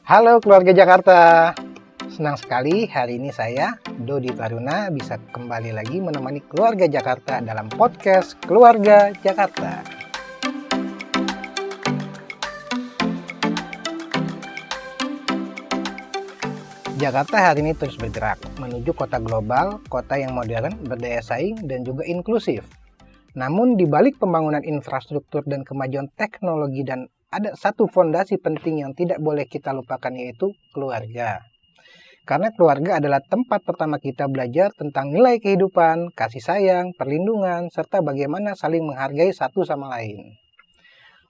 Halo keluarga Jakarta, senang sekali hari ini saya, Dodi Taruna, bisa kembali lagi menemani keluarga Jakarta dalam podcast Keluarga Jakarta. Jakarta hari ini terus bergerak menuju kota global, kota yang modern, berdaya saing, dan juga inklusif. Namun di balik pembangunan infrastruktur dan kemajuan teknologi dan ada satu fondasi penting yang tidak boleh kita lupakan, yaitu keluarga. Karena keluarga adalah tempat pertama kita belajar tentang nilai kehidupan, kasih sayang, perlindungan, serta bagaimana saling menghargai satu sama lain.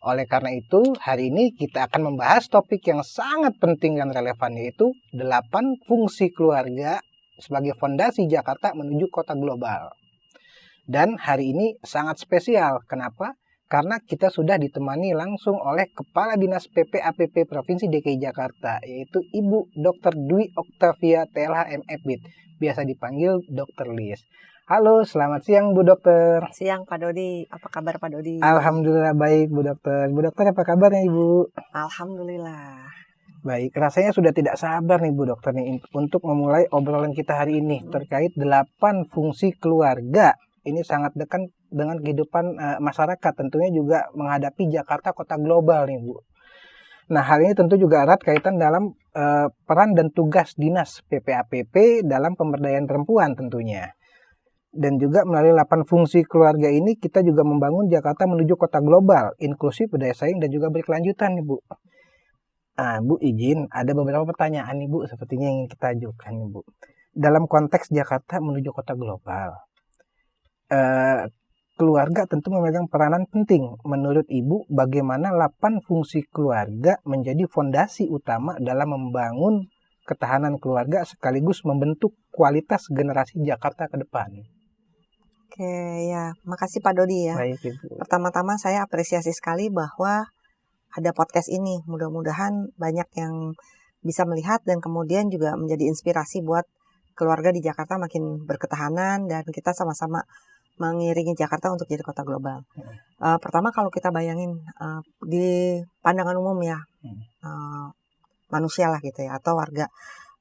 Oleh karena itu, hari ini kita akan membahas topik yang sangat penting dan relevan, yaitu 8 fungsi keluarga sebagai fondasi Jakarta menuju kota global. Dan hari ini sangat spesial. Kenapa? Karena kita sudah ditemani langsung oleh Kepala Dinas PPAPP Provinsi DKI Jakarta, yaitu Ibu Dr. Dwi Oktavia TLH MFBID, biasa dipanggil Dr. Lis. Halo, selamat siang Bu Dokter. Siang Pak Dodi, apa kabar Pak Dodi? Alhamdulillah baik Bu Dokter. Bu Dokter apa kabarnya Ibu? Alhamdulillah. Baik, rasanya sudah tidak sabar nih Bu Dokter nih untuk memulai obrolan kita hari ini terkait 8 fungsi keluarga. Ini sangat dekat dengan kehidupan masyarakat, tentunya juga menghadapi Jakarta kota global nih Bu. Nah, hal ini tentu juga erat kaitan dalam peran dan tugas dinas PPAPP dalam pemberdayaan perempuan tentunya. Dan juga melalui 8 fungsi keluarga ini kita juga membangun Jakarta menuju kota global, inklusif, berdaya saing, dan juga berkelanjutan nih Bu. Bu izin, ada beberapa pertanyaan nih Bu, sepertinya yang ingin kita ajukan nih Bu. Dalam konteks Jakarta menuju kota global, keluarga tentu memegang peranan penting. Menurut Ibu, bagaimana 8 fungsi keluarga menjadi fondasi utama dalam membangun ketahanan keluarga sekaligus membentuk kualitas generasi Jakarta ke depan? Oke, ya, makasih Pak Dodi ya. Baik, Ibu. Pertama-tama saya apresiasi sekali bahwa ada podcast ini. Mudah-mudahan banyak yang bisa melihat dan kemudian juga menjadi inspirasi buat keluarga di Jakarta makin berketahanan dan kita sama-sama mengiringi Jakarta untuk jadi kota global. Pertama kalau kita bayangin di pandangan umum ya, manusia lah gitu ya, atau warga.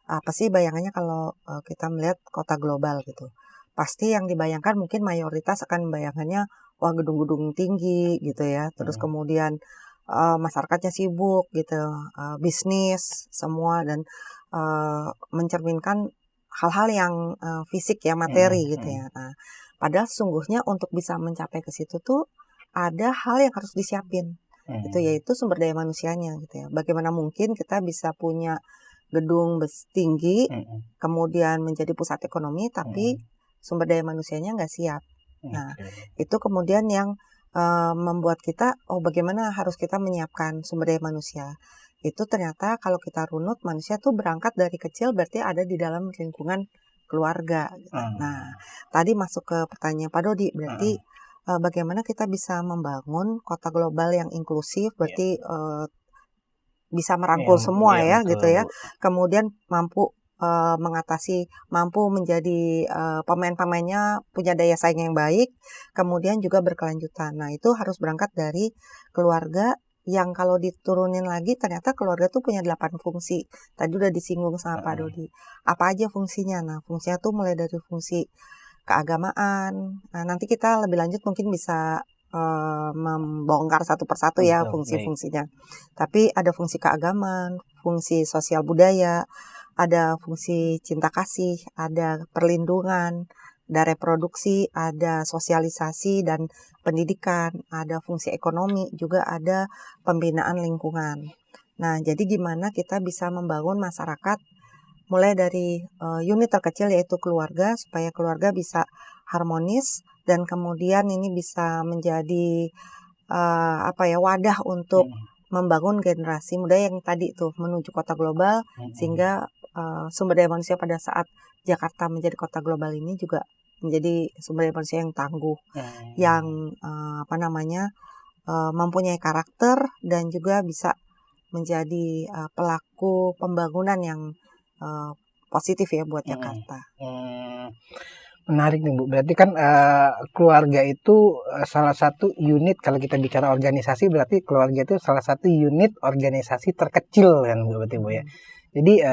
Apa sih bayangannya kalau kita melihat kota global gitu? Pasti yang dibayangkan mungkin mayoritas akan membayangkannya wah gedung-gedung tinggi gitu ya, terus kemudian masyarakatnya sibuk gitu, bisnis semua dan mencerminkan hal-hal yang fisik ya, materi gitu ya. Nah, padahal sesungguhnya untuk bisa mencapai ke situ tuh ada hal yang harus disiapin gitu, yaitu sumber daya manusianya gitu ya. Bagaimana mungkin kita bisa punya gedung tinggi kemudian menjadi pusat ekonomi tapi sumber daya manusianya nggak siap. Nah, itu kemudian yang membuat kita, bagaimana harus kita menyiapkan sumber daya manusia. Itu ternyata kalau kita runut, manusia tuh berangkat dari kecil berarti ada di dalam lingkungan keluarga. Nah, tadi masuk ke pertanyaan Pak Dodi, berarti bagaimana kita bisa membangun kota global yang inklusif, berarti bisa merangkul semua ya, betul, gitu ya. Kemudian mampu mampu menjadi pemain-pemainnya punya daya saing yang baik, kemudian juga berkelanjutan. Nah, itu harus berangkat dari keluarga yang kalau diturunin lagi ternyata keluarga tuh punya 8 fungsi. Tadi udah disinggung sama Pak Dodi. Apa aja fungsinya? Nah, fungsinya tuh mulai dari fungsi keagamaan. Nah, nanti kita lebih lanjut mungkin bisa membongkar satu persatu ya fungsi-fungsinya. Tapi ada fungsi keagamaan, fungsi sosial budaya, ada fungsi cinta kasih, ada perlindungan, ada reproduksi, ada sosialisasi dan pendidikan, ada fungsi ekonomi, juga ada pembinaan lingkungan. Nah, jadi gimana kita bisa membangun masyarakat mulai dari unit terkecil yaitu keluarga, supaya keluarga bisa harmonis dan kemudian ini bisa menjadi wadah untuk membangun generasi muda yang tadi tuh menuju kota global, sehingga sumber daya manusia pada saat Jakarta menjadi kota global ini juga menjadi sumber daya manusia yang tangguh, yang mempunyai karakter dan juga bisa menjadi pelaku pembangunan yang positif ya buat Jakarta. Menarik nih Bu, berarti kan keluarga itu salah satu unit, kalau kita bicara organisasi berarti keluarga itu salah satu unit organisasi terkecil kan Bu, berarti Bu ya. Jadi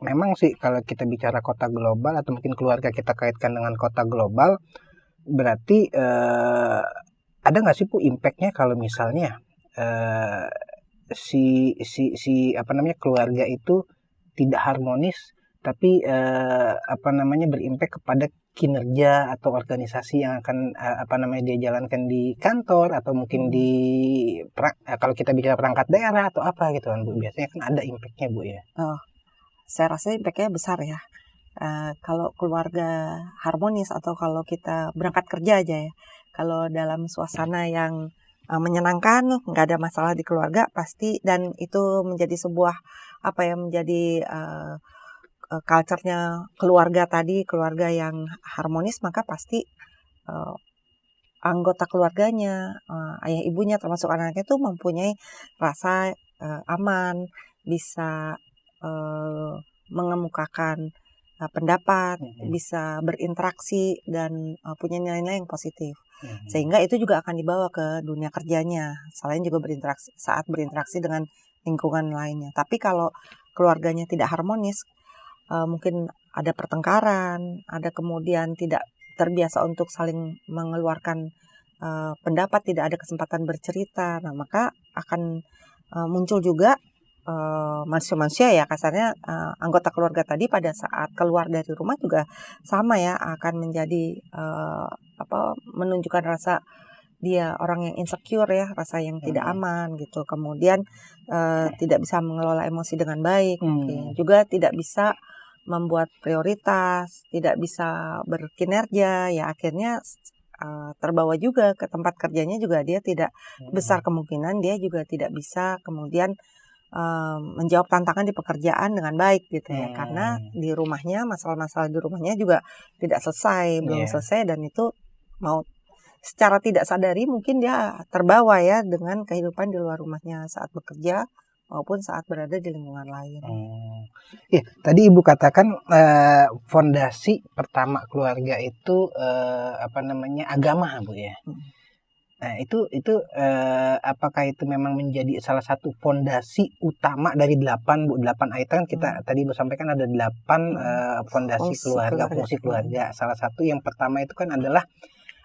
memang sih kalau kita bicara kota global atau mungkin keluarga kita kaitkan dengan kota global, berarti ada nggak sih Bu impactnya kalau misalnya si apa namanya keluarga itu tidak harmonis, tapi berimpact kepada kinerja atau organisasi yang akan apa namanya dia jalankan di kantor atau mungkin di kalau kita bicara perangkat daerah atau apa gitu kan Bu, biasanya kan ada impactnya Bu ya. Saya rasa impactnya besar ya. Kalau keluarga harmonis atau kalau kita berangkat kerja aja ya, kalau dalam suasana yang menyenangkan, nggak ada masalah di keluarga pasti, dan itu menjadi sebuah menjadi culture-nya keluarga tadi, keluarga yang harmonis, maka pasti anggota keluarganya, ayah ibunya termasuk anak-anaknya itu mempunyai rasa aman, bisa mengemukakan pendapat, bisa berinteraksi dan punya nilai-nilai yang positif. Sehingga itu juga akan dibawa ke dunia kerjanya. Selain juga saat berinteraksi dengan lingkungan lainnya. Tapi kalau keluarganya tidak harmonis, mungkin ada pertengkaran, ada kemudian tidak terbiasa untuk saling mengeluarkan pendapat, tidak ada kesempatan bercerita. Nah, maka akan muncul juga manusia-manusia ya kasarnya, anggota keluarga tadi pada saat keluar dari rumah juga sama ya, akan menjadi menunjukkan rasa dia orang yang insecure ya, rasa yang tidak aman gitu. Kemudian tidak bisa mengelola emosi dengan baik, juga tidak bisa membuat prioritas, tidak bisa berkinerja, ya akhirnya terbawa juga ke tempat kerjanya juga dia tidak besar kemungkinan dia juga tidak bisa kemudian menjawab tantangan di pekerjaan dengan baik gitu ya, karena di rumahnya masalah-masalah di rumahnya juga tidak selesai, belum selesai, dan itu mau secara tidak sadari mungkin dia terbawa ya dengan kehidupan di luar rumahnya saat bekerja maupun saat berada di lingkungan lain. Ya, tadi Ibu katakan fondasi pertama keluarga itu agama Bu ya. Nah, itu apakah itu memang menjadi salah satu fondasi utama dari 8 Bu? 8 item kan kita tadi Ibu sampaikan ada 8 fondasi keluarga, fungsi keluarga. Salah satu yang pertama itu kan adalah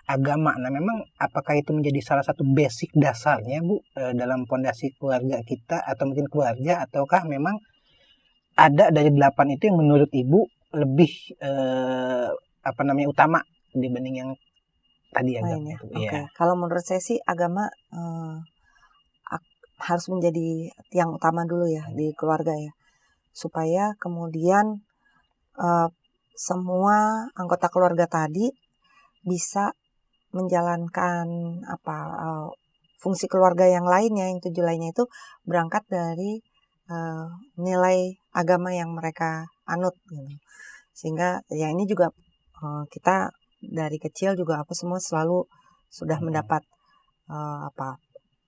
agama. Nah, memang apakah itu menjadi salah satu basic dasarnya Bu dalam fondasi keluarga kita atau mungkin keluarga, ataukah memang ada dari 8 itu yang menurut Ibu lebih utama dibanding yang tadi agama itu? Ya. Kalau menurut saya sih agama harus menjadi yang utama dulu ya di keluarga ya, supaya kemudian semua anggota keluarga tadi bisa menjalankan fungsi keluarga yang lainnya, yang 7 lainnya itu berangkat dari nilai agama yang mereka anut gitu. Sehingga ya ini juga kita dari kecil juga semua selalu sudah mendapat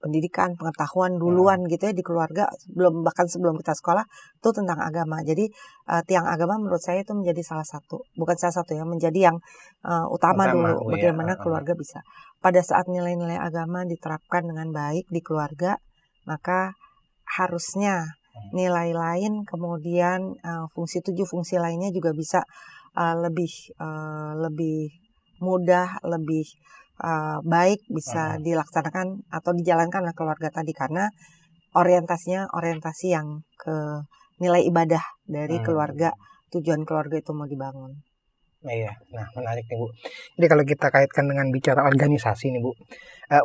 pendidikan, pengetahuan duluan gitu ya di keluarga, bahkan sebelum kita sekolah itu tentang agama. Jadi tiang agama menurut saya itu menjadi menjadi yang utama dulu, bagaimana keluarga bisa pada saat nilai-nilai agama diterapkan dengan baik di keluarga, maka harusnya nilai lain kemudian fungsi 7 fungsi lainnya juga bisa lebih mudah, lebih baik bisa dilaksanakan atau dijalankan oleh keluarga tadi, karena orientasinya orientasi yang ke nilai ibadah dari keluarga, tujuan keluarga itu mau dibangun. Iya, nah menarik nih Bu. Jadi kalau kita kaitkan dengan bicara organisasi nih Bu,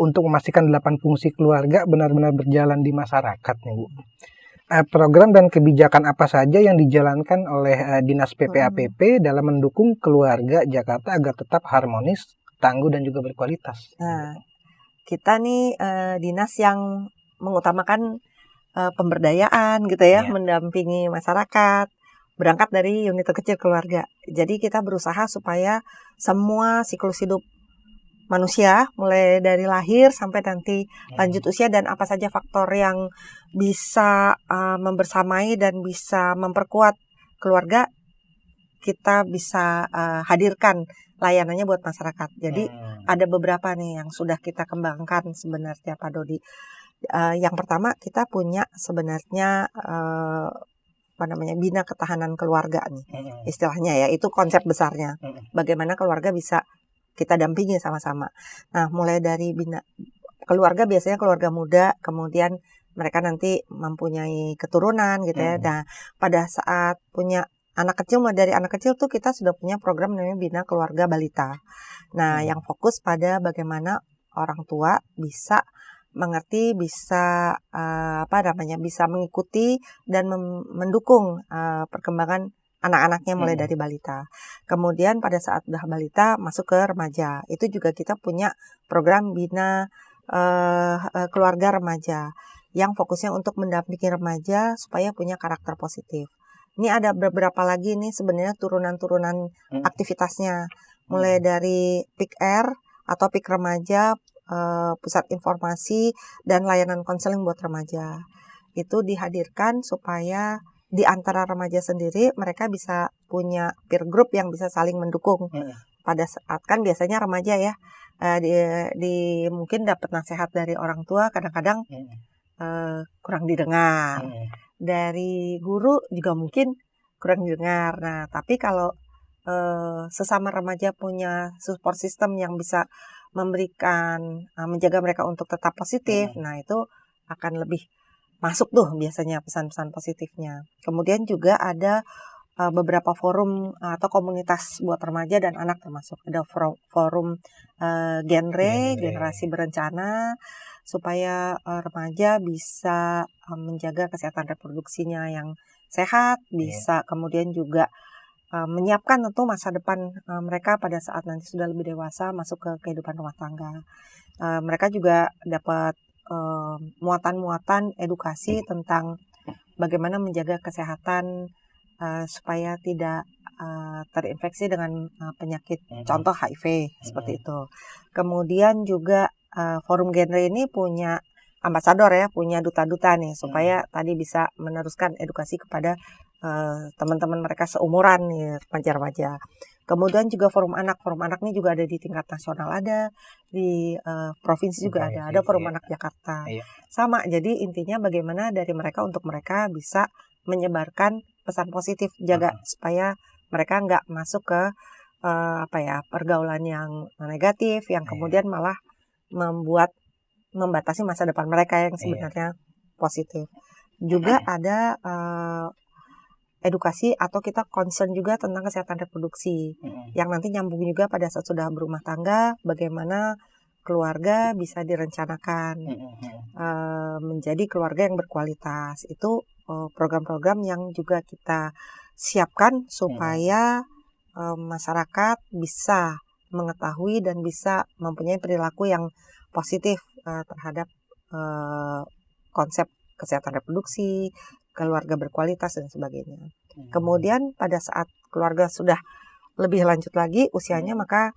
untuk memastikan 8 fungsi keluarga benar-benar berjalan di masyarakat nih Bu, program dan kebijakan apa saja yang dijalankan oleh Dinas PPAPP dalam mendukung keluarga Jakarta agar tetap harmonis, tangguh, dan juga berkualitas? Nah, kita nih dinas yang mengutamakan pemberdayaan gitu ya, mendampingi masyarakat, berangkat dari unit terkecil keluarga. Jadi kita berusaha supaya semua siklus hidup manusia mulai dari lahir sampai nanti lanjut usia dan apa saja faktor yang bisa membersamai dan bisa memperkuat keluarga kita bisa hadirkan layanannya buat masyarakat. Jadi ada beberapa nih yang sudah kita kembangkan sebenarnya Pak Dodi. Yang pertama kita punya sebenarnya bina ketahanan keluarga nih istilahnya ya, itu konsep besarnya. Bagaimana keluarga bisa kita dampingi sama-sama. Nah, mulai dari bina keluarga, biasanya keluarga muda, kemudian mereka nanti mempunyai keturunan gitu ya. Nah, pada saat punya anak kecil, mulai dari anak kecil tuh kita sudah punya program namanya Bina Keluarga Balita. Nah, yang fokus pada bagaimana orang tua bisa mengerti, bisa bisa mengikuti dan mendukung perkembangan anak-anaknya mulai dari balita. Kemudian pada saat udah balita masuk ke remaja, itu juga kita punya program Bina Keluarga Remaja yang fokusnya untuk mendampingi remaja supaya punya karakter positif. Ini ada beberapa lagi nih sebenarnya turunan-turunan aktivitasnya, mulai dari PIK-R atau PIK Remaja, pusat informasi dan layanan konseling buat remaja. Itu dihadirkan supaya di antara remaja sendiri mereka bisa punya peer group yang bisa saling mendukung. Pada saat kan biasanya remaja ya mungkin dapat nasihat dari orang tua kadang-kadang kurang didengar. Dari guru juga mungkin kurang didengar. Nah, tapi kalau sesama remaja punya support system yang bisa memberikan menjaga mereka untuk tetap positif, nah itu akan lebih masuk tuh biasanya pesan-pesan positifnya. Kemudian juga ada beberapa forum atau komunitas buat remaja dan anak, termasuk ada forum generasi berencana supaya remaja bisa menjaga kesehatan reproduksinya yang sehat, bisa kemudian juga menyiapkan tentu masa depan mereka pada saat nanti sudah lebih dewasa masuk ke kehidupan rumah tangga. Mereka juga dapat muatan-muatan edukasi tentang bagaimana menjaga kesehatan supaya tidak terinfeksi dengan penyakit contoh HIV seperti itu. Kemudian juga forum genre ini punya ambasador ya, punya duta-duta nih supaya tadi bisa meneruskan edukasi kepada teman-teman mereka seumuran nih, remaja-remaja. Kemudian juga forum anak ini juga ada di tingkat nasional, ada di provinsi juga ada forum anak Jakarta. Sama, jadi intinya bagaimana dari mereka untuk mereka bisa menyebarkan pesan positif, jaga supaya mereka nggak masuk ke pergaulan yang negatif, yang kemudian malah membatasi masa depan mereka yang sebenarnya positif. Juga ada edukasi atau kita concern juga tentang kesehatan reproduksi yang nanti nyambung juga pada saat sudah berumah tangga, bagaimana keluarga bisa direncanakan menjadi keluarga yang berkualitas. Itu program-program yang juga kita siapkan supaya masyarakat bisa mengetahui dan bisa mempunyai perilaku yang positif terhadap konsep kesehatan reproduksi, keluarga berkualitas dan sebagainya. Kemudian pada saat keluarga sudah lebih lanjut lagi usianya, maka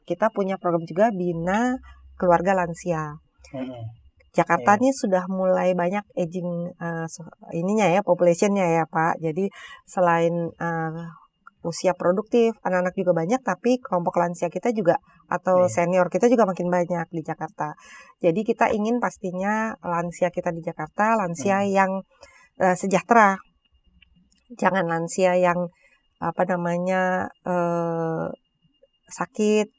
kita punya program juga Bina Keluarga Lansia. Jakarta ini sudah mulai banyak aging populationnya ya Pak. Jadi selain usia produktif, anak-anak juga banyak, tapi kelompok lansia kita juga atau senior kita juga makin banyak di Jakarta. Jadi kita ingin pastinya lansia kita di Jakarta, lansia yang sejahtera. Jangan lansia yang sakit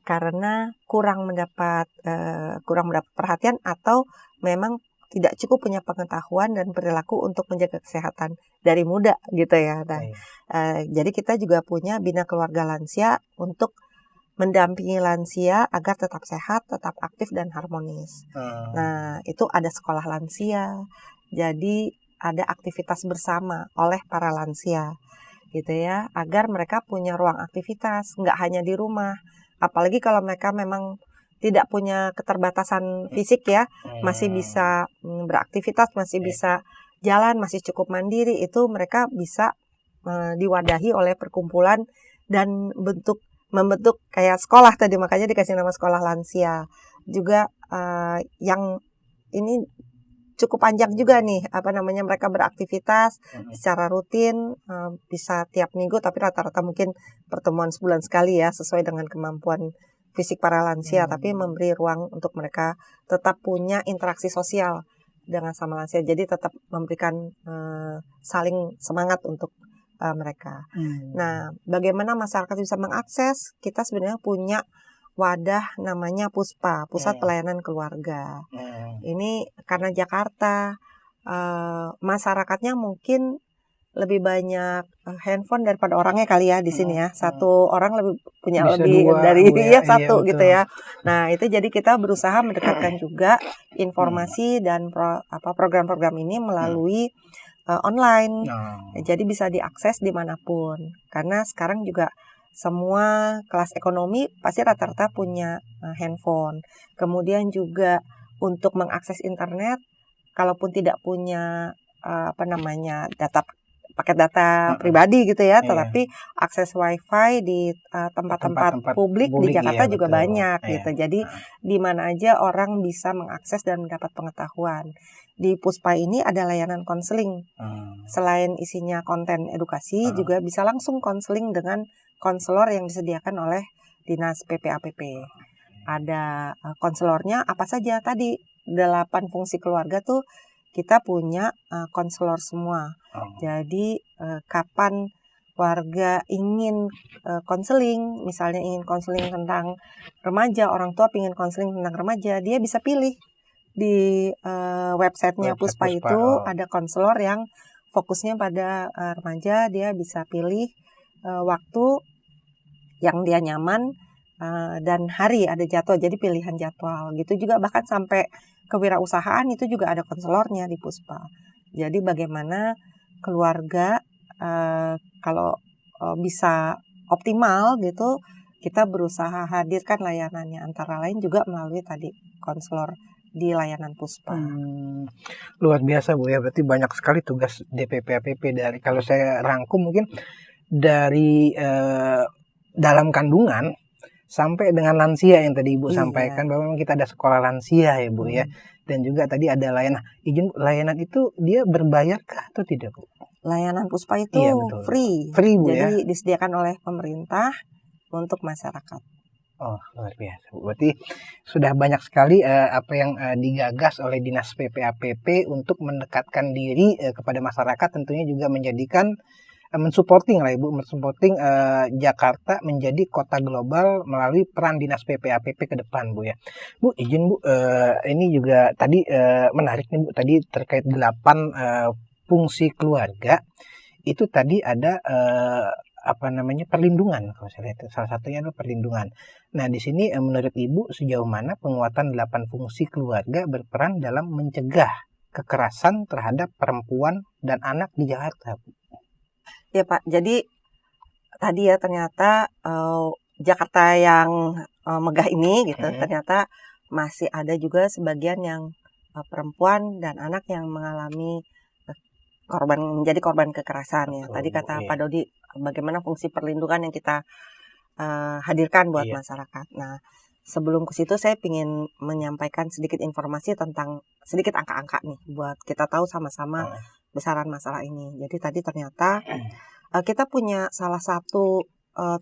karena kurang mendapat perhatian atau memang tidak cukup punya pengetahuan dan perilaku untuk menjaga kesehatan dari muda gitu ya. Nah, jadi kita juga punya Bina Keluarga Lansia untuk mendampingi lansia agar tetap sehat, tetap aktif dan harmonis. Nah, itu ada sekolah lansia. Jadi ada aktivitas bersama oleh para lansia gitu ya, agar mereka punya ruang aktivitas, nggak hanya di rumah. Apalagi kalau mereka memang tidak punya keterbatasan fisik ya, masih bisa beraktivitas, masih bisa jalan, masih cukup mandiri, itu mereka bisa diwadahi oleh perkumpulan dan membentuk kayak sekolah tadi, makanya dikasih nama sekolah lansia. Juga yang ini cukup panjang juga nih mereka beraktivitas secara rutin, bisa tiap minggu tapi rata-rata mungkin pertemuan sebulan sekali ya, sesuai dengan kemampuan fisik para lansia, tapi memberi ruang untuk mereka tetap punya interaksi sosial dengan sama lansia, jadi tetap memberikan saling semangat untuk mereka. Nah, bagaimana masyarakat bisa mengakses? Kita sebenarnya punya wadah namanya PUSPA, Pusat Pelayanan Keluarga. Ini karena Jakarta, masyarakatnya mungkin lebih banyak handphone daripada orangnya kali ya di sini ya. Satu orang punya Bisa lebih dua, dari ya, satu iya, gitu ya. Nah, itu jadi kita berusaha mendekatkan juga informasi dan program-program ini melalui online. Jadi bisa diakses dimanapun. Karena sekarang juga semua kelas ekonomi pasti rata-rata punya handphone. Kemudian juga untuk mengakses internet, kalaupun tidak punya paket data pribadi gitu ya, tetapi akses wifi di tempat-tempat publik di Jakarta juga banyak gitu. Jadi di mana aja orang bisa mengakses dan mendapat pengetahuan. Di PUSPA ini ada layanan konseling. Selain isinya konten edukasi, juga bisa langsung konseling dengan konselor yang disediakan oleh Dinas PPAPP. Ada konselornya apa saja tadi, 8 fungsi keluarga tuh kita punya konselor semua. Jadi kapan warga ingin konseling, misalnya ingin konseling tentang remaja, orang tua ingin konseling tentang remaja, dia bisa pilih di websitenya PUSPA itu ada konselor yang fokusnya pada remaja, dia bisa pilih waktu yang dia nyaman dan hari ada jadwal, jadi pilihan jadwal gitu. Juga bahkan sampai kewirausahaan itu juga ada konselornya di PUSPA. Jadi bagaimana keluarga kalau bisa optimal gitu, kita berusaha hadirkan layanannya, antara lain juga melalui tadi konselor di layanan PUSPA. Luar biasa Bu ya, berarti banyak sekali tugas DPP-APP. Dari kalau saya rangkum mungkin dari dalam kandungan sampai dengan lansia yang tadi Ibu sampaikan, bahwa memang kita ada sekolah lansia ya Bu ya, dan juga tadi ada layanan. Layanan itu dia berbayar kah atau tidak Bu? Layanan PUSPA itu free Bu, jadi disediakan oleh pemerintah untuk masyarakat. Oh, luar biasa Bu. Berarti sudah banyak sekali apa yang digagas oleh Dinas PPAPP untuk mendekatkan diri kepada masyarakat, tentunya juga menjadikan mensupporting Jakarta menjadi kota global melalui peran Dinas PPAPP ke depan Bu ya. Bu, izin Bu, ini juga tadi menarik nih Bu, tadi terkait 8 fungsi keluarga. Itu tadi ada perlindungan, kalau saya lihat salah satunya adalah perlindungan. Nah, di sini menurut Ibu sejauh mana penguatan 8 fungsi keluarga berperan dalam mencegah kekerasan terhadap perempuan dan anak di Jakarta Bu? Ya Pak, jadi tadi ya ternyata Jakarta yang megah ini gitu, ternyata masih ada juga sebagian yang perempuan dan anak yang mengalami menjadi korban kekerasan ya. Tadi kata Pak Dodi, bagaimana fungsi perlindungan yang kita hadirkan buat masyarakat. Nah, sebelum ke situ saya ingin menyampaikan sedikit informasi tentang sedikit angka-angka nih buat kita tahu sama-sama besaran masalah ini. Jadi tadi ternyata kita punya salah satu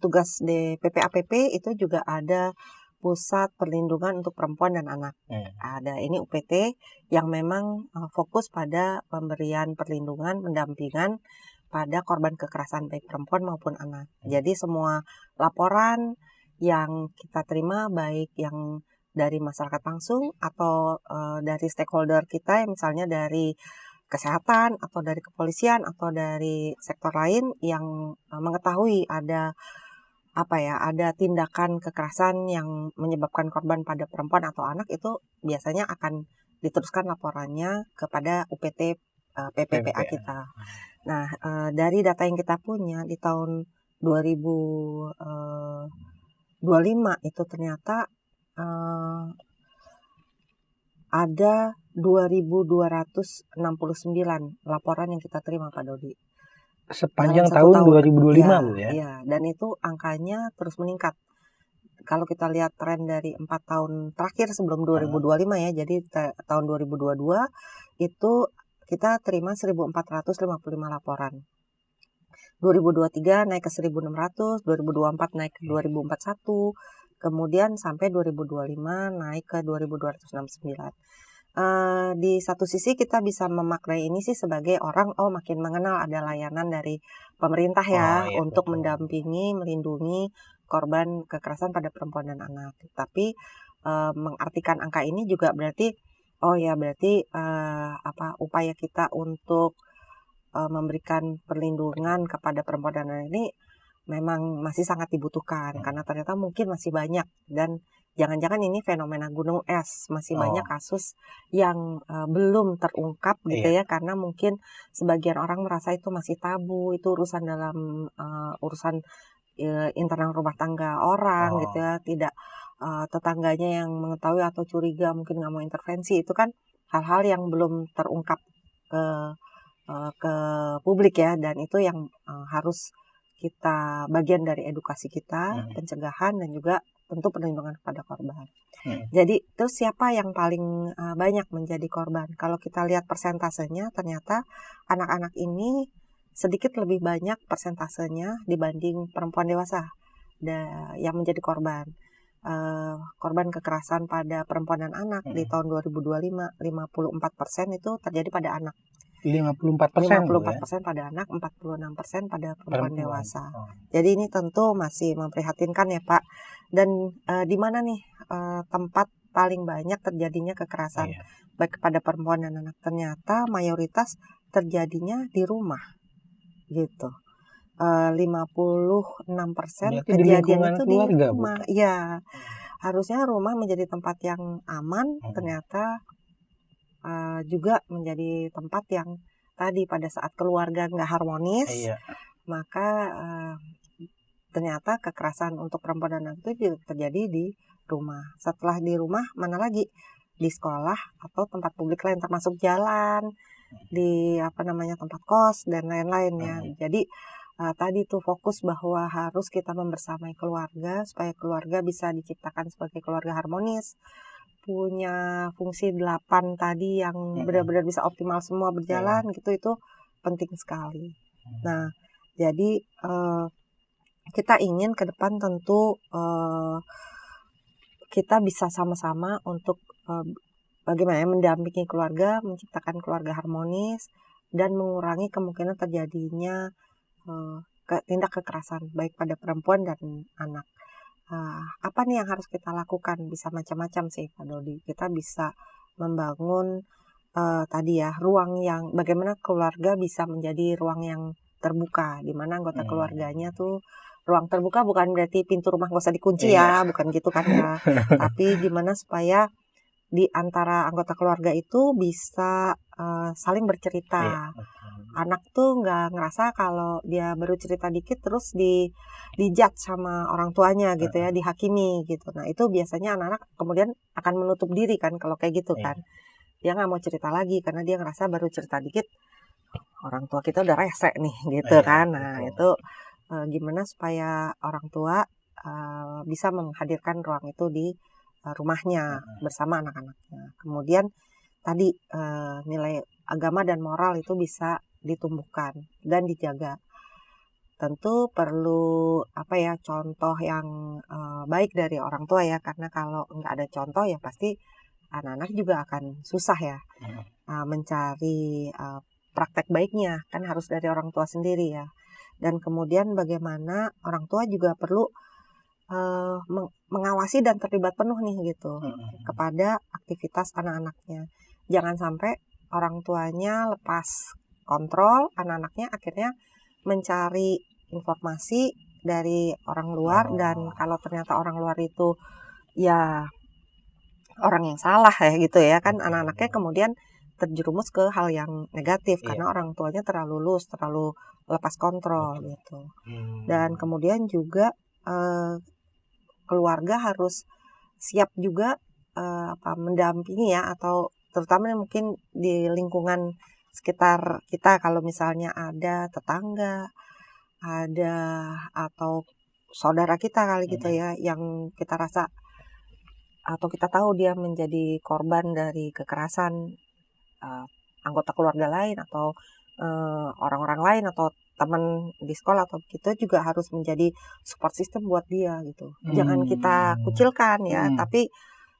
tugas di PPAPP itu juga ada Pusat Perlindungan untuk Perempuan dan Anak. Ada ini UPT yang memang fokus pada pemberian perlindungan, pendampingan pada korban kekerasan baik perempuan maupun anak. Jadi semua laporan yang kita terima, baik yang dari masyarakat langsung atau dari stakeholder kita, misalnya dari kesehatan atau dari kepolisian atau dari sektor lain yang mengetahui ada tindakan kekerasan yang menyebabkan korban pada perempuan atau anak, itu biasanya akan diteruskan laporannya kepada UPT PPPA kita. Nah, dari data yang kita punya di tahun 2025 itu ternyata ada 2.269 laporan yang kita terima Pak Dodi. Sepanjang tahun 2025 Bu ya? Iya, dan itu angkanya terus meningkat. kalau kita lihat tren dari 4 tahun terakhir sebelum 2025 ya, jadi tahun 2022 itu kita terima 1.455 laporan. 2023 naik ke 1.600, 2024 naik ke 2.041, kemudian sampai 2025 naik ke 2.269. Di satu sisi kita bisa memaknai ini sih sebagai orang makin mengenal ada layanan dari pemerintah ya untuk mendampingi, melindungi korban kekerasan pada perempuan dan anak. Tapi mengartikan angka ini juga berarti berarti upaya kita untuk memberikan perlindungan kepada perempuan dan anak ini memang masih sangat dibutuhkan karena ternyata mungkin masih banyak, dan jangan-jangan ini fenomena gunung es, masih banyak kasus yang belum terungkap gitu ya, karena mungkin sebagian orang merasa itu masih tabu, itu urusan dalam urusan internal rumah tangga orang gitu ya, tidak tetangganya yang mengetahui atau curiga mungkin nggak mau intervensi, itu kan hal-hal yang belum terungkap ke publik ya, dan itu yang harus kita bagian dari edukasi kita, pencegahan dan juga tentu perlindungan kepada korban. Jadi terus siapa yang paling banyak menjadi korban? Kalau kita lihat persentasenya, ternyata anak-anak ini sedikit lebih banyak persentasenya dibanding perempuan dewasa yang menjadi korban. Korban kekerasan pada perempuan dan anak di tahun 2025 54% itu terjadi pada anak. 54% pada anak, 46% pada perempuan dewasa. Jadi ini tentu masih memprihatinkan ya Pak. Dan di mana nih tempat paling banyak terjadinya kekerasan baik kepada perempuan dan anak? Ternyata mayoritas terjadinya di rumah, gitu. 56% kejadian itu di rumah. Ya, harusnya rumah menjadi tempat yang aman, ternyata juga menjadi tempat yang tadi pada saat keluarga nggak harmonis, maka ternyata kekerasan untuk perempuan dan anak itu juga terjadi di rumah. Setelah di rumah, mana lagi? Di sekolah atau tempat publik lain, termasuk jalan, di tempat kos dan lain-lainnya. Jadi tadi tuh fokus bahwa harus kita membersamai keluarga supaya keluarga bisa diciptakan sebagai keluarga harmonis, punya fungsi 8 tadi yang benar-benar bisa optimal semua berjalan gitu, itu penting sekali. Nah, jadi kita ingin ke depan tentu kita bisa sama-sama untuk bagaimana mendampingi keluarga, menciptakan keluarga harmonis dan mengurangi kemungkinan terjadinya tindak kekerasan baik pada perempuan dan anak. Apa nih yang harus kita lakukan? Bisa macam-macam sih Pak Dodi. Kita bisa membangun tadi ya ruang yang bagaimana keluarga bisa menjadi ruang yang terbuka, di mana anggota keluarganya tuh ruang terbuka bukan berarti pintu rumah nggak usah dikunci ya, bukan gitu kan ya. Tapi gimana supaya di antara anggota keluarga itu bisa saling bercerita. Anak tuh nggak ngerasa kalau dia baru cerita dikit terus dijudge sama orang tuanya gitu ya, dihakimi gitu. Nah itu biasanya anak-anak kemudian akan menutup diri kan kalau kayak gitu kan. Dia nggak mau cerita lagi karena dia ngerasa baru cerita dikit orang tua kita udah rese nih gitu kan. Nah itu gimana supaya orang tua bisa menghadirkan ruang itu di rumahnya bersama anak-anaknya. Kemudian tadi nilai agama dan moral itu bisa ditumbuhkan dan dijaga. Tentu perlu contoh yang baik dari orang tua ya, karena kalau nggak ada contoh ya pasti anak-anak juga akan susah ya mencari praktek baiknya, kan harus dari orang tua sendiri ya. Dan kemudian bagaimana orang tua juga perlu mengawasi dan terlibat penuh nih gitu kepada aktivitas anak-anaknya. Jangan sampai orang tuanya lepas kontrol, anak-anaknya akhirnya mencari informasi dari orang luar, dan kalau ternyata orang luar itu ya orang yang salah ya gitu ya kan, anak-anaknya kemudian terjerumus ke hal yang negatif karena orang tuanya terlalu loose, terlalu lepas kontrol gitu. Dan kemudian juga keluarga harus siap juga mendampingi ya, atau terutama mungkin di lingkungan sekitar kita, kalau misalnya ada tetangga, ada atau saudara kita kali gitu ya, yang kita rasa atau kita tahu dia menjadi korban dari kekerasan anggota keluarga lain atau orang-orang lain atau teman di sekolah, atau kita juga harus menjadi support system buat dia gitu. Jangan kita kucilkan ya, tapi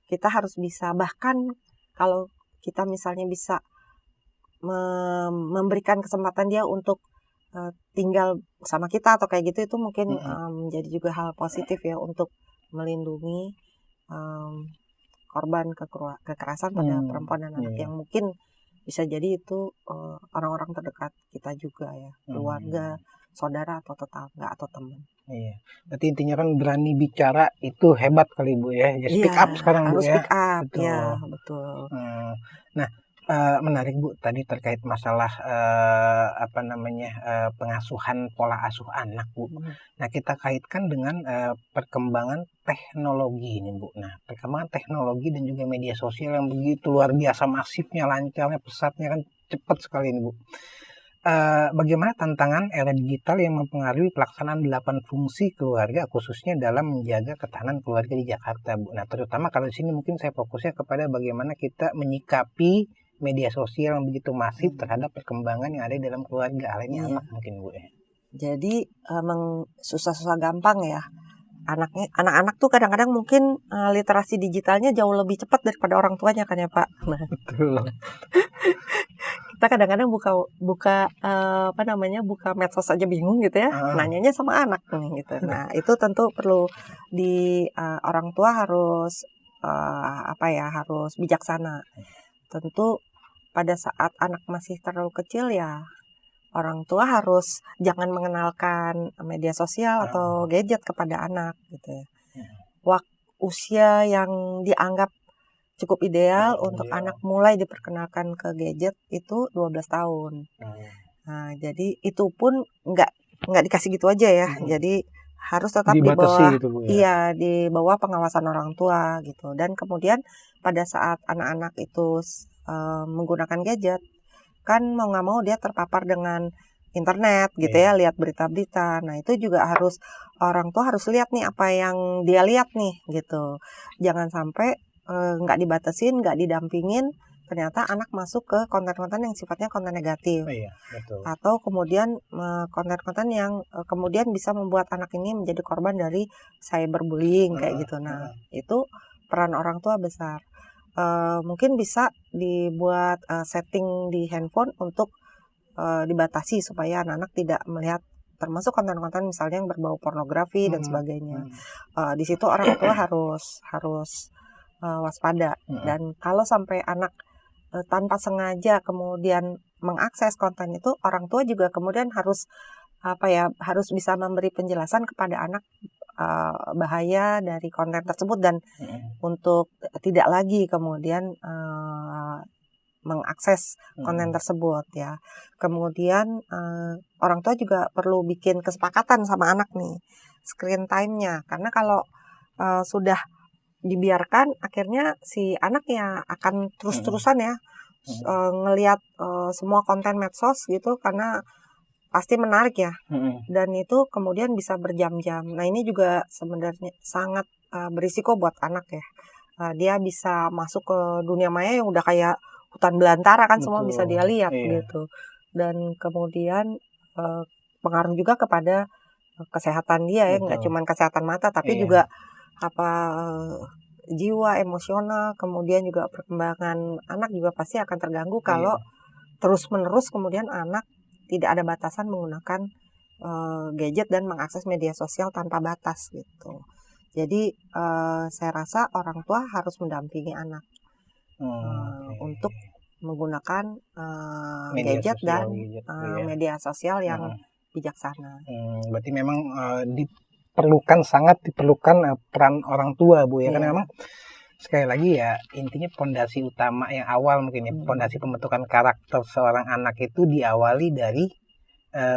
kita harus bisa, bahkan kalau kita misalnya bisa memberikan kesempatan dia untuk tinggal sama kita atau kayak gitu, itu mungkin menjadi juga hal positif ya untuk melindungi korban kekerasan pada perempuan dan anak yang mungkin bisa jadi itu orang-orang terdekat kita juga ya, keluarga, saudara atau tetangga atau teman. Iya, berarti intinya kan berani bicara itu hebat kali Bu ya, speak up sekarang Bu harus ya. Speak up, betul. Ya betul. Nah, menarik Bu tadi terkait masalah pengasuhan pola asuh anak Bu. Nah, kita kaitkan dengan perkembangan teknologi ini Bu. Nah, perkembangan teknologi dan juga media sosial yang begitu luar biasa masifnya, lancarnya, pesatnya, kan cepat sekali ini Bu. Bagaimana tantangan era digital yang mempengaruhi pelaksanaan 8 fungsi keluarga, khususnya dalam menjaga ketahanan keluarga di Jakarta Bu. Nah, terutama kalau di sini mungkin saya fokusnya kepada bagaimana kita menyikapi media sosial yang begitu masif terhadap perkembangan yang ada dalam keluarga, halnya anak mungkin Bu ya. Jadi emang susah-susah gampang ya. Anak-anak tuh kadang-kadang mungkin literasi digitalnya jauh lebih cepat daripada orang tuanya kan ya Pak. Nah, betul. Kita kadang-kadang buka medsos aja bingung gitu ya. Nanyanya sama anak nih gitu. Nah, itu tentu perlu orang tua harus harus bijaksana. Tentu pada saat anak masih terlalu kecil ya, orang tua harus jangan mengenalkan media sosial atau gadget kepada anak gitu ya. Usia yang dianggap cukup ideal untuk anak mulai diperkenalkan ke gadget itu 12 tahun. Nah, jadi itu pun nggak dikasih gitu aja ya. Jadi harus tetap dibatasi gitu Bu ya. Iya, di bawah pengawasan orang tua gitu. Dan kemudian pada saat anak-anak itu menggunakan gadget, kan mau nggak mau dia terpapar dengan internet gitu ya, lihat berita-berita. Nah, itu juga orang tua harus lihat nih apa yang dia lihat nih gitu. Jangan sampai nggak dibatasin, nggak didampingin, ternyata anak masuk ke konten-konten yang sifatnya konten negatif. Betul. Atau kemudian konten-konten yang kemudian bisa membuat anak ini menjadi korban dari cyberbullying kayak gitu. Nah, itu peran orang tua besar. Mungkin bisa dibuat setting di handphone untuk dibatasi supaya anak-anak tidak melihat termasuk konten-konten misalnya yang berbau pornografi dan sebagainya. Di situ orang tua harus waspada. Dan kalau sampai anak tanpa sengaja kemudian mengakses konten itu, orang tua juga kemudian harus bisa memberi penjelasan kepada anak bahaya dari konten tersebut dan untuk tidak lagi kemudian mengakses konten tersebut ya. Kemudian orang tua juga perlu bikin kesepakatan sama anak nih screen time-nya, karena kalau sudah dibiarkan akhirnya si anak ya akan terus-terusan ya ngelihat semua konten medsos gitu, karena pasti menarik ya. Dan itu kemudian bisa berjam-jam. Nah, ini juga sebenarnya sangat berisiko buat anak ya. Dia bisa masuk ke dunia maya yang udah kayak hutan belantara kan. Betul. Semua bisa dia lihat gitu. Dan kemudian pengaruh juga kepada kesehatan dia ya, nggak cuma kesehatan mata tapi juga jiwa, emosional, kemudian juga perkembangan anak juga pasti akan terganggu kalau terus-menerus kemudian anak tidak ada batasan menggunakan gadget dan mengakses media sosial tanpa batas gitu. Jadi saya rasa orang tua harus mendampingi anak untuk menggunakan gadget dan media sosial yang bijaksana. Berarti memang sangat diperlukan peran orang tua Bu ya, karena memang sekali lagi ya intinya pondasi utama yang awal mungkin ya, pondasi pembentukan karakter seorang anak itu diawali dari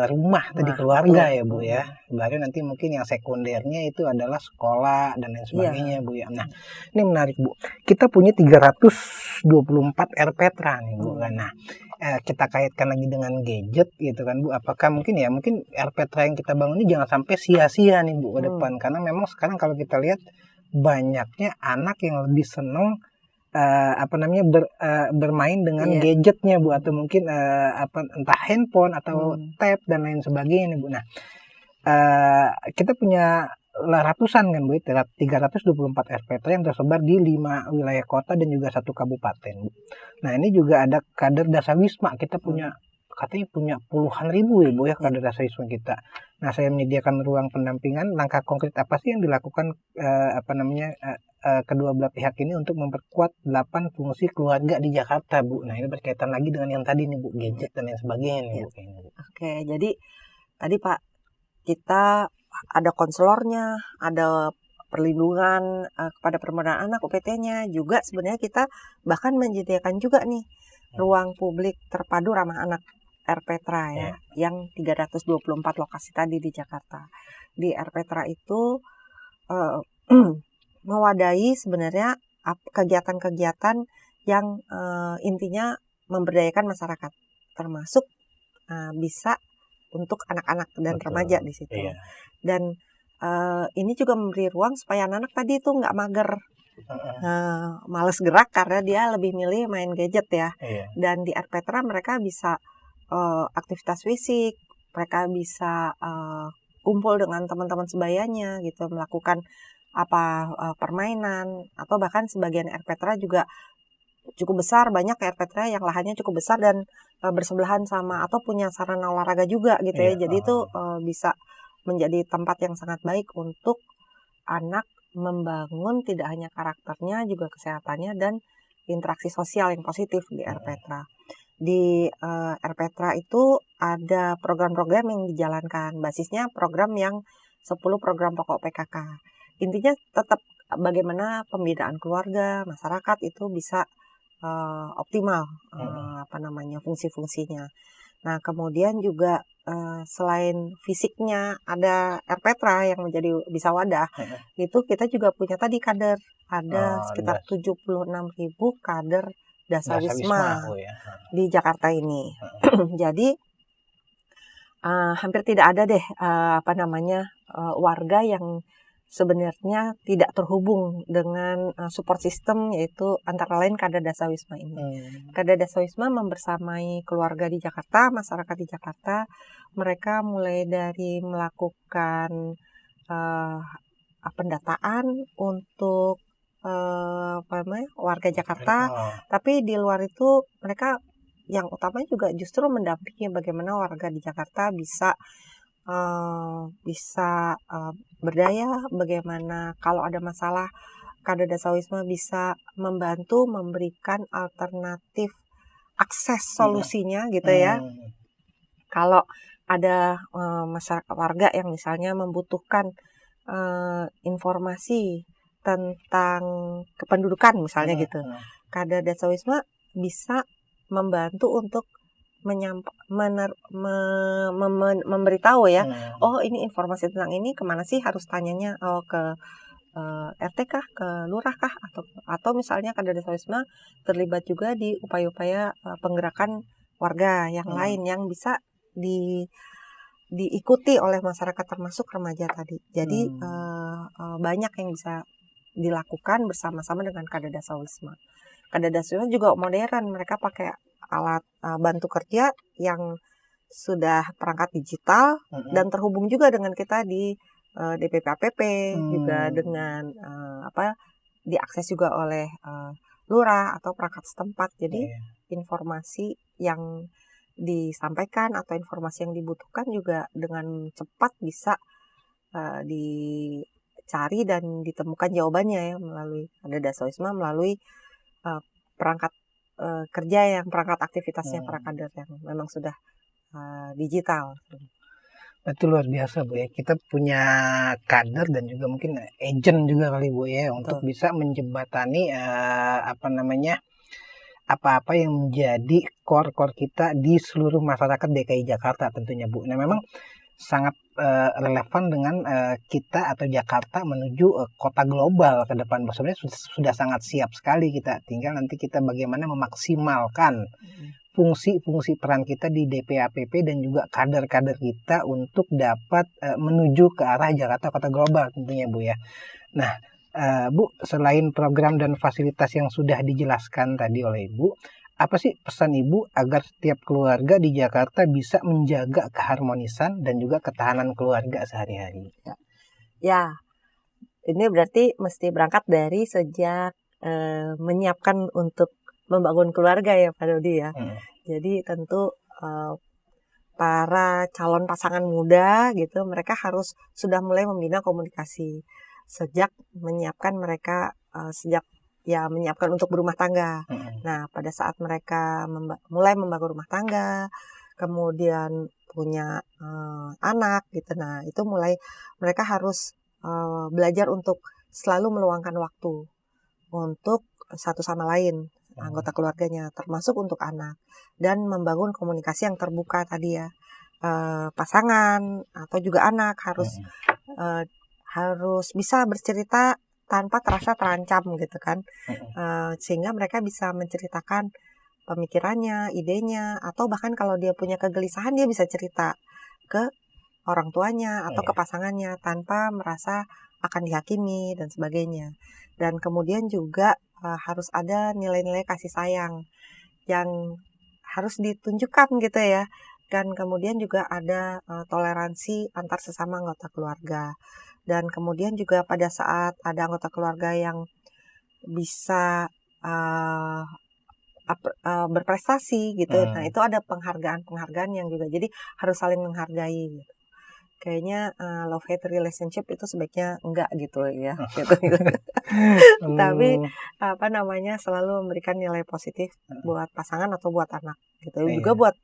rumah tadi, keluarga ya Bu ya. Baru nanti mungkin yang sekundernya itu adalah sekolah dan lain sebagainya Bu ya. Nah, ini menarik Bu. Kita punya 300 324 RPTRA nih Bu kan. Nah, kita kaitkan lagi dengan gadget gitu kan Bu. Apakah mungkin RPTRA yang kita bangun ini jangan sampai sia-sia nih Bu ke depan, karena memang sekarang kalau kita lihat banyaknya anak yang lebih seneng bermain dengan gadgetnya Bu, atau mungkin entah handphone atau tab dan lain sebagainya Bu. Nah, kita punya ratusan kan Bu, 324 RPTRA yang tersebar di 5 wilayah kota dan juga 1 kabupaten Bu. Nah, ini juga ada kader Dasawisma, kita katanya punya puluhan ribu ya Bu ya kader Dasawisma kita. Nah, saya menyediakan ruang pendampingan. Langkah konkret apa sih yang dilakukan kedua belah pihak ini untuk memperkuat 8 fungsi keluarga di Jakarta Bu? Nah, ini berkaitan lagi dengan yang tadi nih Bu, gadget dan lain sebagainya nih Bu. Oke, jadi tadi Pak, kita ada konselornya, ada perlindungan kepada perempuan anak UPT-nya, juga sebenarnya kita bahkan menyediakan juga nih ruang publik terpadu ramah anak RPTRA ya, yang 324 lokasi tadi di Jakarta. Di RPTRA itu mewadahi sebenarnya kegiatan-kegiatan yang intinya memberdayakan masyarakat, termasuk bisa untuk anak-anak dan remaja di situ. Dan ini juga memberi ruang supaya anak-anak tadi itu nggak mager, males gerak karena dia lebih milih main gadget ya. Dan di RPTRA mereka bisa aktivitas fisik, mereka bisa kumpul dengan teman-teman sebayanya gitu, melakukan permainan, atau bahkan sebagian RPTRA juga cukup besar, banyak RPTRA yang lahannya cukup besar dan bersebelahan sama atau punya sarana olahraga juga gitu ya. Jadi itu bisa menjadi tempat yang sangat baik untuk anak membangun tidak hanya karakternya, juga kesehatannya dan interaksi sosial yang positif di RPTRA. Di RPTRA itu ada program-program yang dijalankan, basisnya program yang 10 program pokok PKK. Intinya tetap bagaimana pembinaan keluarga, masyarakat itu bisa optimal fungsi-fungsinya. Nah, kemudian juga selain fisiknya ada RPTRA yang bisa wadah, itu kita juga punya tadi kader, ada sekitar 76.000 kader Dasawisma di Jakarta ini. Jadi hampir tidak ada deh warga yang sebenarnya tidak terhubung dengan support system, yaitu antara lain kader Dasawisma ini. Kader Dasawisma membersamai keluarga di Jakarta, masyarakat di Jakarta. Mereka mulai dari melakukan pendataan untuk warga Jakarta, tapi di luar itu mereka yang utamanya juga justru mendampingi bagaimana warga di Jakarta bisa berdaya, bagaimana kalau ada masalah kader Dasawisma bisa membantu memberikan alternatif akses solusinya gitu ya. Kalau ada masyarakat warga yang misalnya membutuhkan informasi tentang kependudukan misalnya gitu, kader Dasawisma bisa membantu untuk memberitahu ya, oh ini informasi tentang ini kemana sih harus tanyanya, ke RT kah, ke lurah kah, atau misalnya kader Dasawisma terlibat juga di upaya-upaya penggerakan warga yang lain yang bisa diikuti oleh masyarakat termasuk remaja tadi. Jadi banyak yang bisa dilakukan bersama-sama dengan kader Dasawisma. Kader Dasawisma juga modern, mereka pakai alat bantu kerja yang sudah perangkat digital dan terhubung juga dengan kita di DPP APP, juga dengan diakses juga oleh lurah atau perangkat setempat. Jadi informasi yang disampaikan atau informasi yang dibutuhkan juga dengan cepat bisa dicari dan ditemukan jawabannya ya melalui kader Dasawisma, melalui perangkat kerja perangkat aktivitasnya para kader yang memang sudah digital. Itu luar biasa Bu ya, kita punya kader dan juga mungkin agent juga kali Bu ya, untuk bisa menjembatani apa-apa yang menjadi core kita di seluruh masyarakat DKI Jakarta tentunya Bu. Nah, memang sangat relevan dengan kita atau Jakarta menuju kota global ke depan. Sebenarnya sudah sangat siap sekali kita. Tinggal nanti kita bagaimana memaksimalkan fungsi-fungsi peran kita di DPAPP dan juga kader-kader kita untuk dapat menuju ke arah Jakarta kota global tentunya Bu ya. Nah, Bu, selain program dan fasilitas yang sudah dijelaskan tadi oleh Ibu, apa sih pesan Ibu agar setiap keluarga di Jakarta bisa menjaga keharmonisan dan juga ketahanan keluarga sehari-hari? Ya, ini berarti mesti berangkat dari sejak menyiapkan untuk membangun keluarga ya Pak Dodi ya. Jadi tentu para calon pasangan muda gitu, mereka harus sudah mulai membina komunikasi sejak menyiapkan mereka sejak ya menyiapkan untuk berumah tangga. Nah, pada saat mereka mulai membangun rumah tangga, kemudian punya anak gitu. Nah, itu mulai mereka harus belajar untuk selalu meluangkan waktu untuk satu sama lain anggota keluarganya, termasuk untuk anak, dan membangun komunikasi yang terbuka tadi ya. Pasangan atau juga anak harus bisa bercerita tanpa terasa terancam gitu kan, sehingga mereka bisa menceritakan pemikirannya, idenya, atau bahkan kalau dia punya kegelisahan dia bisa cerita ke orang tuanya atau ke pasangannya tanpa merasa akan dihakimi dan sebagainya. Dan kemudian juga harus ada nilai-nilai kasih sayang yang harus ditunjukkan gitu ya. Dan kemudian juga ada toleransi antar sesama anggota keluarga. Dan kemudian juga pada saat ada anggota keluarga yang bisa berprestasi gitu, nah itu ada penghargaan yang juga, jadi harus saling menghargai gitu. Kayaknya love hate relationship itu sebaiknya enggak gitu ya, gitu. Tapi selalu memberikan nilai positif buat pasangan atau buat anak gitu. Juga buat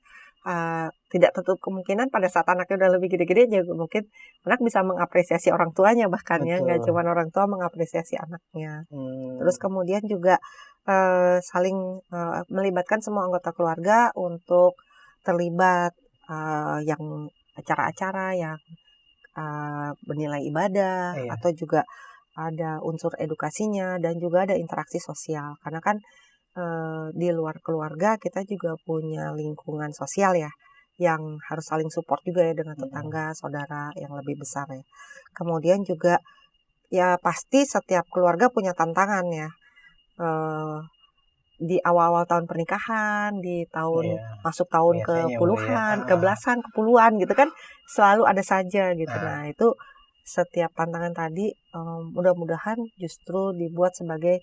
tidak tertutup kemungkinan pada saat anaknya udah lebih gede-gede juga mungkin anak bisa mengapresiasi orang tuanya bahkan ya, nggak cuma orang tua mengapresiasi anaknya. Terus kemudian juga saling melibatkan semua anggota keluarga untuk terlibat yang acara-acara yang bernilai ibadah atau juga ada unsur edukasinya dan juga ada interaksi sosial, karena kan di luar keluarga kita juga punya lingkungan sosial ya yang harus saling support juga ya dengan tetangga, saudara yang lebih besar ya. Kemudian juga ya pasti setiap keluarga punya tantangan ya. Di awal-awal tahun pernikahan, di tahun masuk tahun ke puluhan, ke belasan, ke puluhan gitu kan selalu ada saja gitu. Nah, itu setiap tantangan tadi mudah-mudahan justru dibuat sebagai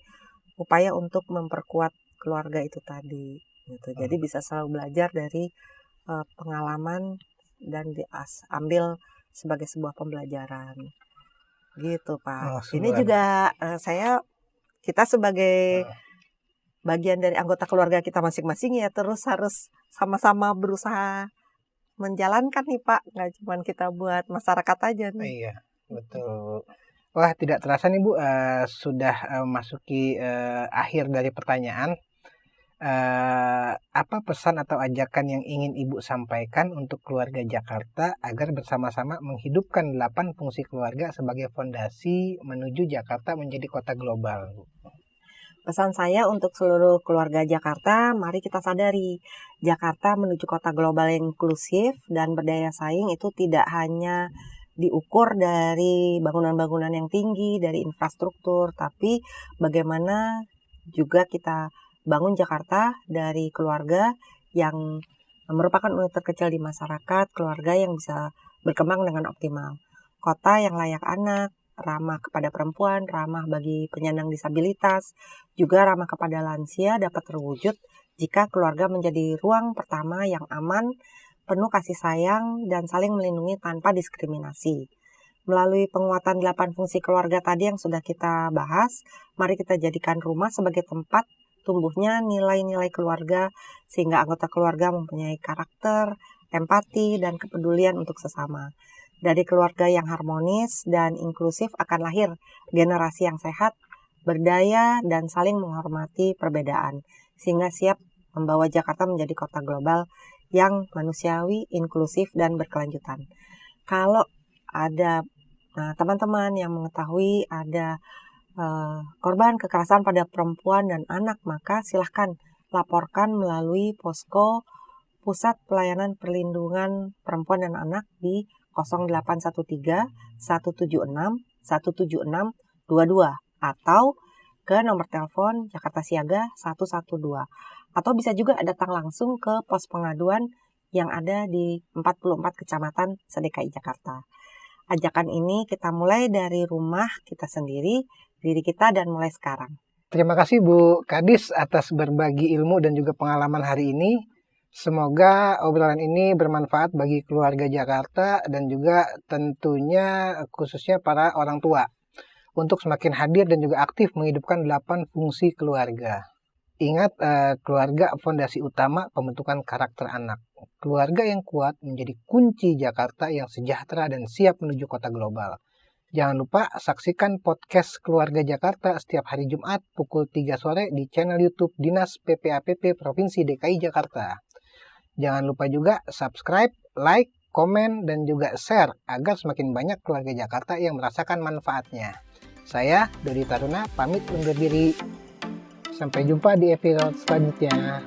upaya untuk memperkuat keluarga itu tadi gitu. Jadi bisa selalu belajar dari pengalaman dan diambil sebagai sebuah pembelajaran gitu Pak. Ini juga kita sebagai bagian dari anggota keluarga kita masing-masing ya terus harus sama-sama berusaha menjalankan nih Pak, nggak cuma kita buat masyarakat aja nih. Iya, betul. Wah, tidak terasa nih Bu, sudah masuki akhir dari pertanyaan. Apa pesan atau ajakan yang ingin Ibu sampaikan untuk keluarga Jakarta agar bersama-sama menghidupkan 8 fungsi keluarga sebagai fondasi menuju Jakarta menjadi kota global, Bu? Pesan saya untuk seluruh keluarga Jakarta, mari kita sadari Jakarta menuju kota global yang inklusif dan berdaya saing itu tidak hanya diukur dari bangunan-bangunan yang tinggi, dari infrastruktur, tapi bagaimana juga kita bangun Jakarta dari keluarga yang merupakan unit terkecil di masyarakat, keluarga yang bisa berkembang dengan optimal. Kota yang layak anak, ramah kepada perempuan, ramah bagi penyandang disabilitas, juga ramah kepada lansia dapat terwujud jika keluarga menjadi ruang pertama yang aman, penuh kasih sayang, dan saling melindungi tanpa diskriminasi. Melalui penguatan 8 fungsi keluarga tadi yang sudah kita bahas, mari kita jadikan rumah sebagai tempat tumbuhnya nilai-nilai keluarga sehingga anggota keluarga mempunyai karakter, empati, dan kepedulian untuk sesama. Dari keluarga yang harmonis dan inklusif akan lahir generasi yang sehat, berdaya, dan saling menghormati perbedaan, sehingga siap membawa Jakarta menjadi kota global yang manusiawi, inklusif, dan berkelanjutan. Kalau ada teman-teman yang mengetahui ada korban kekerasan pada perempuan dan anak, maka silahkan laporkan melalui posko Pusat Pelayanan Perlindungan Perempuan dan Anak di 0813 176 176 22 atau ke nomor telepon Jakarta Siaga 112. Atau bisa juga datang langsung ke pos pengaduan yang ada di 44 kecamatan se-DKI Jakarta. Ajakan ini kita mulai dari rumah kita sendiri, diri kita, dan mulai sekarang. Terima kasih Bu Kadis atas berbagi ilmu dan juga pengalaman hari ini. Semoga obrolan ini bermanfaat bagi keluarga Jakarta dan juga tentunya khususnya para orang tua untuk semakin hadir dan juga aktif menghidupkan 8 fungsi keluarga. Ingat, keluarga fondasi utama pembentukan karakter anak. Keluarga yang kuat menjadi kunci Jakarta yang sejahtera dan siap menuju kota global. Jangan lupa saksikan podcast Keluarga Jakarta setiap hari Jumat pukul 3 sore di channel YouTube Dinas PPAPP Provinsi DKI Jakarta. Jangan lupa juga subscribe, like, komen, dan juga share agar semakin banyak keluarga Jakarta yang merasakan manfaatnya. Saya, Dodi Taruna, pamit undur diri. Sampai jumpa di episode selanjutnya.